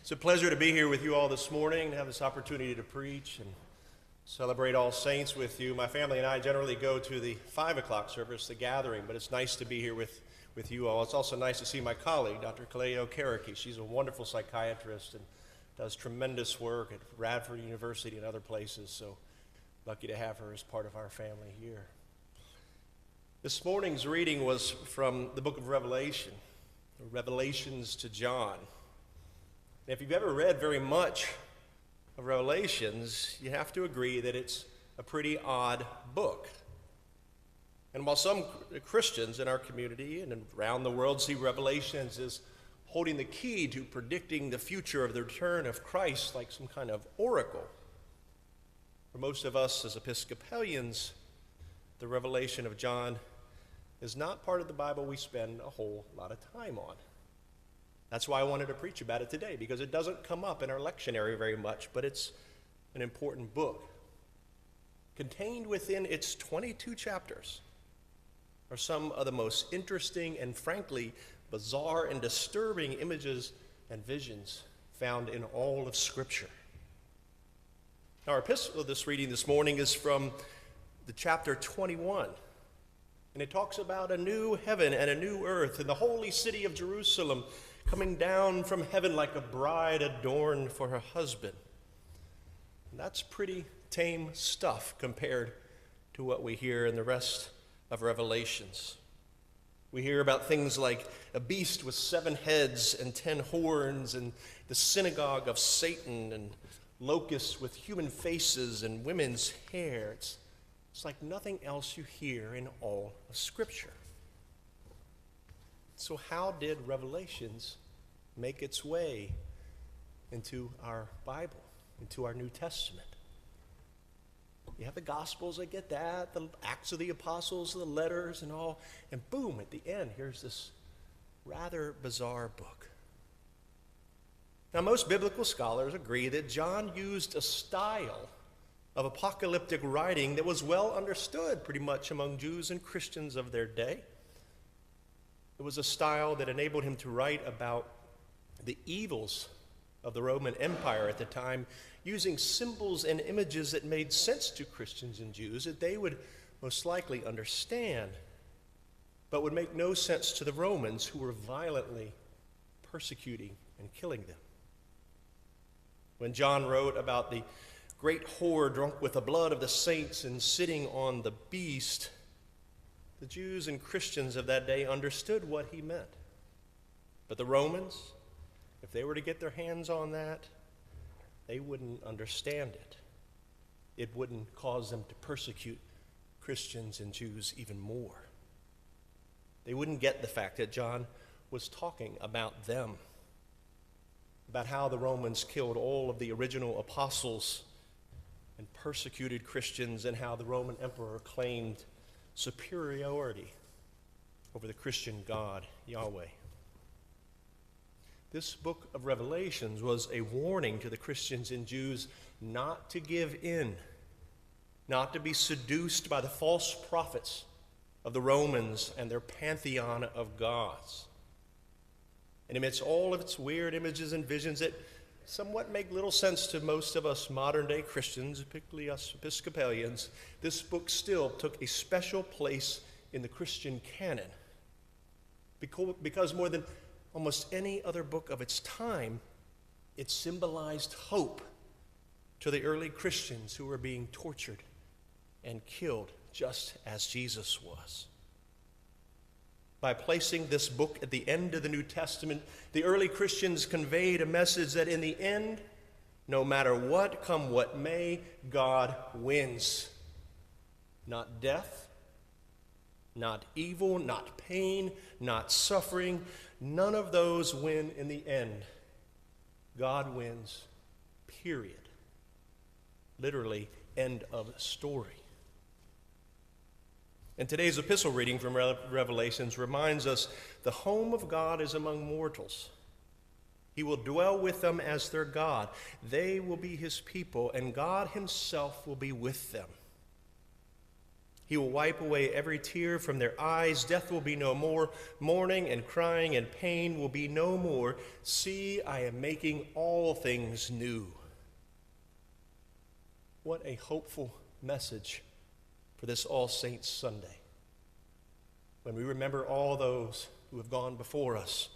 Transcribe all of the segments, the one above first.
It's a pleasure to be here with you all this morning, to have this opportunity to preach and celebrate All Saints with you. My family and I generally go to the 5 o'clock service, the gathering, but it's nice to be here with you all. It's also nice to see my colleague, Dr. Kaleo Karaki. She's a wonderful psychiatrist and does tremendous work at Radford University and other places, so lucky to have her as part of our family here. This morning's reading was from the book of Revelation, Revelations to John. And if you've ever read very much of Revelations, you have to agree that it's a pretty odd book. And while some Christians in our community and around the world see Revelations as holding the key to predicting the future of the return of Christ like some kind of oracle, for most of us as Episcopalians, the revelation of John is not part of the Bible we spend a whole lot of time on. That's why I wanted to preach about it today, because it doesn't come up in our lectionary very much, but it's an important book. Contained within its 22 chapters are some of the most interesting and frankly bizarre and disturbing images and visions found in all of Scripture. Now, our epistle this reading this morning is from the chapter 21, and it talks about a new heaven and a new earth and the holy city of Jerusalem coming down from heaven like a bride adorned for her husband. And that's pretty tame stuff compared to what we hear in the rest of Revelations. We hear about things like a beast with 7 heads and 10 horns, and the synagogue of Satan, and locusts with human faces and women's hair. It's like nothing else you hear in all of Scripture. So how did Revelations make its way into our Bible, into our New Testament? You have the Gospels, I get that, the Acts of the Apostles, the letters and all, and boom, at the end, here's this rather bizarre book. Now, most biblical scholars agree that John used a style of apocalyptic writing that was well understood pretty much among Jews and Christians of their day. It was a style that enabled him to write about the evils of the Roman Empire at the time, using symbols and images that made sense to Christians and Jews that they would most likely understand, but would make no sense to the Romans, who were violently persecuting and killing them. When John wrote about the great whore drunk with the blood of the saints and sitting on the beast, the Jews and Christians of that day understood what he meant. But the Romans, if they were to get their hands on that, they wouldn't understand it. It wouldn't cause them to persecute Christians and Jews even more. They wouldn't get the fact that John was talking about them, about how the Romans killed all of the original apostles and persecuted Christians, and how the Roman emperor claimed superiority over the Christian God, Yahweh. This book of Revelations was a warning to the Christians and Jews not to give in, not to be seduced by the false prophets of the Romans and their pantheon of gods. And amidst all of its weird images and visions that somewhat make little sense to most of us modern-day Christians, particularly us Episcopalians, this book still took a special place in the Christian canon, because more than almost any other book of its time, it symbolized hope to the early Christians who were being tortured and killed just as Jesus was. By placing this book at the end of the New Testament, the early Christians conveyed a message that in the end, no matter what, come what may, God wins. Not death, not evil, not pain, not suffering. None of those win in the end. God wins, period. Literally, end of story. And today's epistle reading from Revelations reminds us the home of God is among mortals. He will dwell with them as their God. They will be his people, and God himself will be with them. He will wipe away every tear from their eyes. Death will be no more. Mourning and crying and pain will be no more. See, I am making all things new. What a hopeful message for this All Saints Sunday, when we remember all those who have gone before us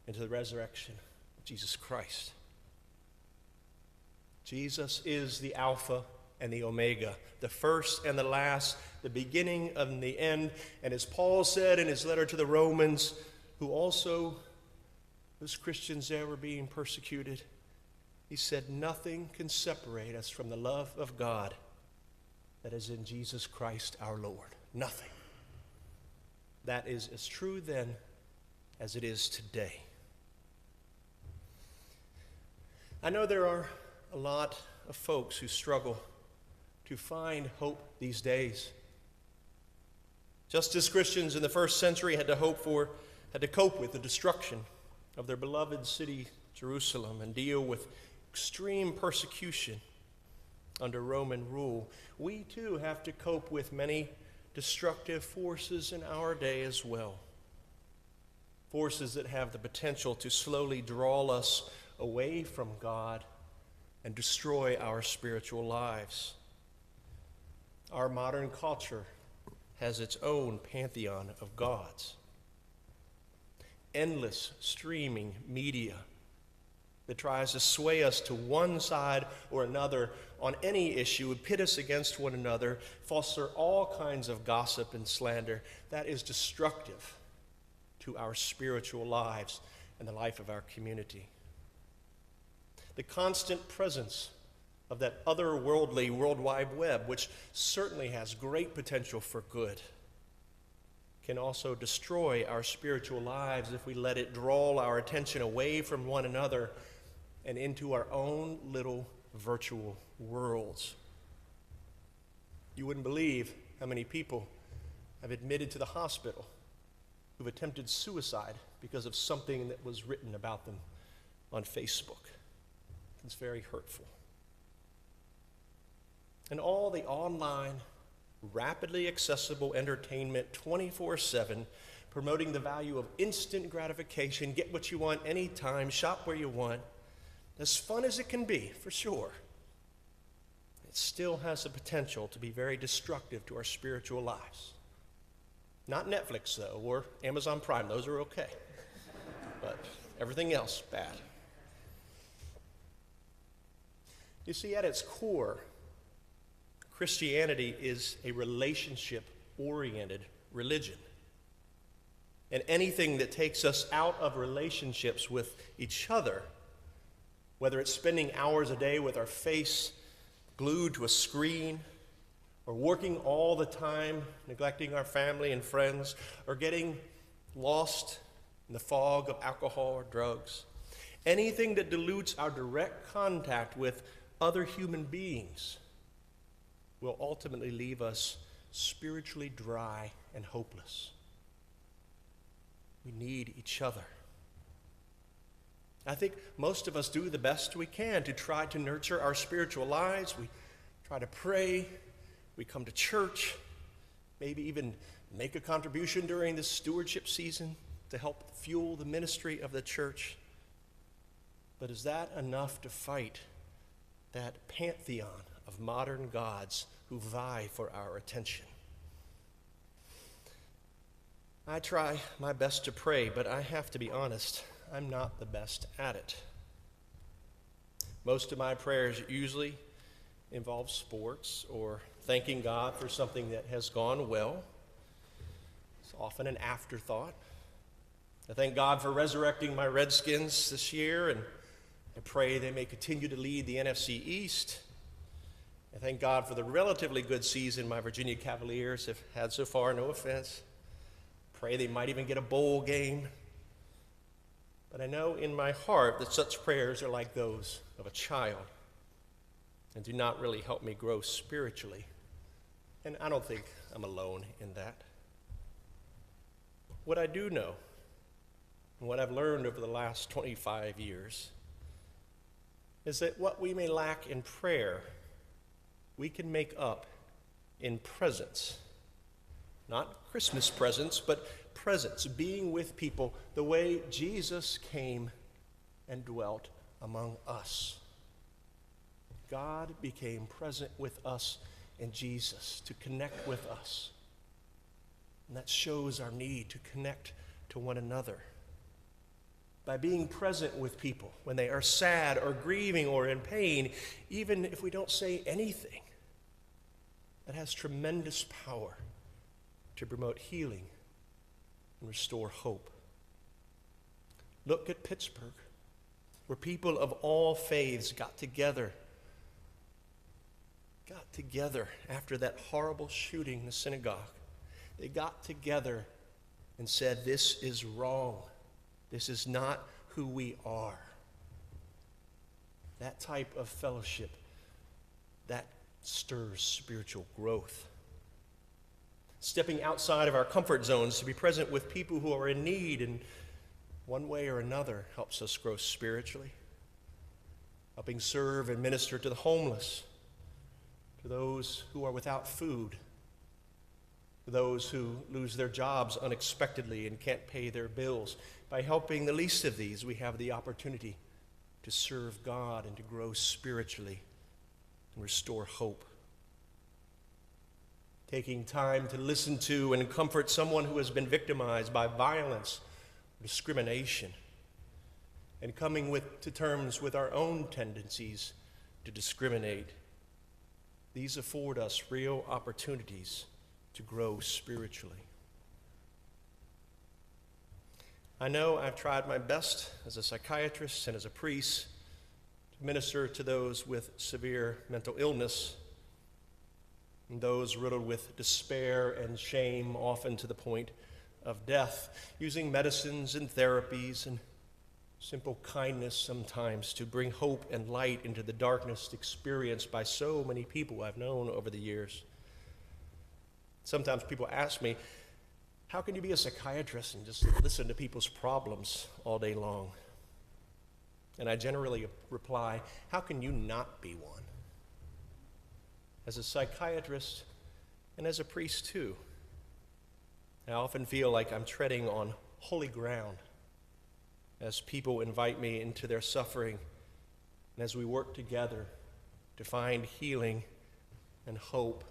into the resurrection of Jesus Christ. Jesus is the Alpha and the Omega, the first and the last, the beginning and the end. And as Paul said in his letter to the Romans, who also, those Christians there were being persecuted, he said, nothing can separate us from the love of God that is in Jesus Christ our Lord. Nothing. That is as true then as it is today. I know there are a lot of folks who struggle to find hope these days. Just as Christians in the first century had to cope with the destruction of their beloved city, Jerusalem, and deal with extreme persecution under Roman rule, we too have to cope with many destructive forces in our day as well. Forces that have the potential to slowly draw us away from God and destroy our spiritual lives. Our modern culture has its own pantheon of gods. Endless streaming media that tries to sway us to one side or another on any issue, would pit us against one another, foster all kinds of gossip and slander. That is destructive to our spiritual lives and the life of our community. The constant presence of that otherworldly World Wide Web, which certainly has great potential for good, can also destroy our spiritual lives if we let it draw our attention away from one another and into our own little virtual worlds. You wouldn't believe how many people have admitted to the hospital who've attempted suicide because of something that was written about them on Facebook. It's very hurtful. And all the online, rapidly accessible entertainment 24/7, promoting the value of instant gratification, get what you want anytime, shop where you want. As fun as it can be, for sure, it still has the potential to be very destructive to our spiritual lives. Not Netflix, though, or Amazon Prime. Those are okay. But everything else, bad. You see, at its core, Christianity is a relationship-oriented religion. And anything that takes us out of relationships with each other, whether it's spending hours a day with our face glued to a screen, or working all the time, neglecting our family and friends, or getting lost in the fog of alcohol or drugs, anything that dilutes our direct contact with other human beings will ultimately leave us spiritually dry and hopeless. We need each other. I think most of us do the best we can to try to nurture our spiritual lives. We try to pray. We come to church, maybe even make a contribution during the stewardship season to help fuel the ministry of the church. But is that enough to fight that pantheon of modern gods who vie for our attention? I try my best to pray, but I have to be honest, I'm not the best at it. Most of my prayers usually involve sports or thanking God for something that has gone well. It's often an afterthought. I thank God for resurrecting my Redskins this year, and I pray they may continue to lead the NFC East. I thank God for the relatively good season my Virginia Cavaliers have had so far, no offense. Pray they might even get a bowl game. But I know in my heart that such prayers are like those of a child and do not really help me grow spiritually. And I don't think I'm alone in that. What I do know, and what I've learned over the last 25 years, is that what we may lack in prayer, we can make up in presence Not Christmas presents, but presence, being with people the way Jesus came and dwelt among us. God became present with us in Jesus to connect with us. And that shows our need to connect to one another. By being present with people when they are sad or grieving or in pain, even if we don't say anything, that has tremendous power to promote healing and restore hope. Look at Pittsburgh, where people of all faiths got together after that horrible shooting in the synagogue. They got together and said, this is wrong. This is not who we are. That type of fellowship, that stirs spiritual growth. Stepping outside of our comfort zones to be present with people who are in need in one way or another helps us grow spiritually. Helping serve and minister to the homeless, to those who are without food, to those who lose their jobs unexpectedly and can't pay their bills. By helping the least of these, we have the opportunity to serve God and to grow spiritually and restore hope. Taking time to listen to and comfort someone who has been victimized by violence or discrimination, and coming to terms with our own tendencies to discriminate. These afford us real opportunities to grow spiritually. I know I've tried my best as a psychiatrist and as a priest to minister to those with severe mental illness and those riddled with despair and shame, often to the point of death, using medicines and therapies and simple kindness sometimes to bring hope and light into the darkness experienced by so many people I've known over the years. Sometimes people ask me, how can you be a psychiatrist and just listen to people's problems all day long? And I generally reply, how can you not be one? As a psychiatrist and as a priest too, I often feel like I'm treading on holy ground as people invite me into their suffering and as we work together to find healing and hope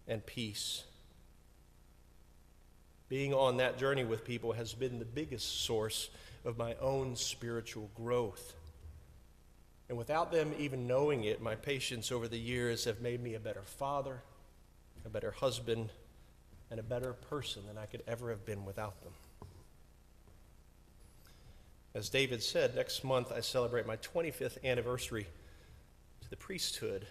and peace. Being on that journey with people has been the biggest source of my own spiritual growth. And without them even knowing it, my patients over the years have made me a better father, a better husband, and a better person than I could ever have been without them. As David said, next month I celebrate my 25th anniversary to the priesthood.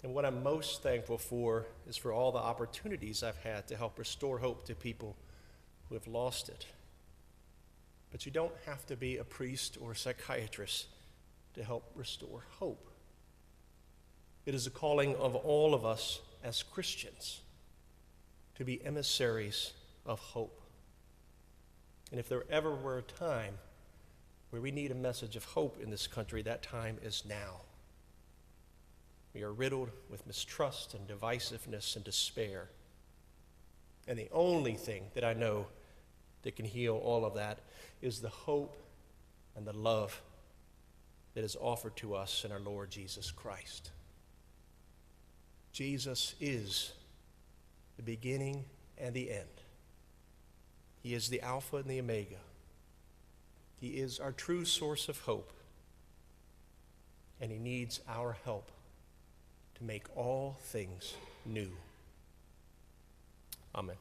And what I'm most thankful for is for all the opportunities I've had to help restore hope to people who have lost it. But you don't have to be a priest or a psychiatrist to help restore hope. It is a calling of all of us as Christians to be emissaries of hope. And if there ever were a time where we need a message of hope in this country, that time is now. We are riddled with mistrust and divisiveness and despair. And the only thing that I know that can heal all of that is the hope and the love that is offered to us in our Lord Jesus Christ. Jesus is the beginning and the end. He is the Alpha and the Omega. He is our true source of hope. And he needs our help to make all things new. Amen.